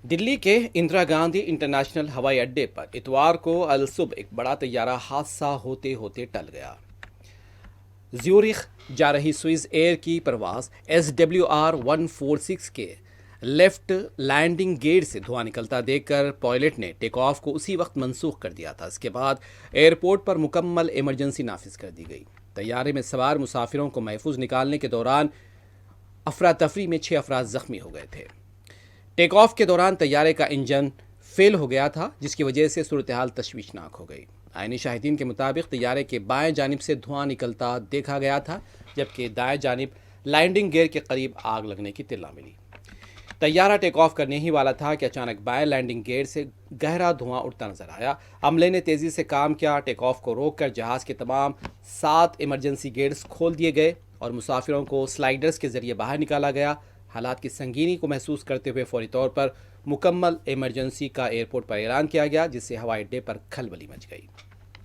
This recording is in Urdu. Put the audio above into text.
دلی کے اندرا گاندھی انٹرنیشنل ہوائی اڈے پر اتوار کو الصبح ایک بڑا طیارہ حادثہ ہوتے ہوتے ٹل گیا۔ زیورخ جا رہی سوئز ایئر کی پرواز SWR-146 کے لیفٹ لینڈنگ گیئر سے دھواں نکلتا دیکھ کر پائلٹ نے ٹیک آف کو اسی وقت منسوخ کر دیا تھا۔ اس کے بعد ایئرپورٹ پر مکمل ایمرجنسی نافذ کر دی گئی۔ طیارے میں سوار مسافروں کو محفوظ نکالنے کے دوران افراتفری میں 6 افراد زخمی ہو گئے تھے۔ ٹیک آف کے دوران طیارے کا انجن فیل ہو گیا تھا، جس کی وجہ سے صورتحال تشویشناک ہو گئی۔ عینی شاہدین کے مطابق طیارے کے بائیں جانب سے دھواں نکلتا دیکھا گیا تھا، جبکہ دائیں جانب لینڈنگ گیئر کے قریب آگ لگنے کی اطلاع ملی۔ طیارہ ٹیک آف کرنے ہی والا تھا کہ اچانک بائیں لینڈنگ گیئر سے گہرا دھواں اٹھتا نظر آیا۔ عملے نے تیزی سے کام کیا، ٹیک آف کو روک کر جہاز کے تمام 7 ایمرجنسی گیٹس کھول دیے گئے اور مسافروں کو سلائیڈرز کے ذریعے باہر نکالا گیا۔ حالات کی سنگینی کو محسوس کرتے ہوئے فوری طور پر مکمل ایمرجنسی کا ایئرپورٹ پر اعلان کیا گیا، جس سے ہوائی اڈے پر کھلبلی مچ گئی۔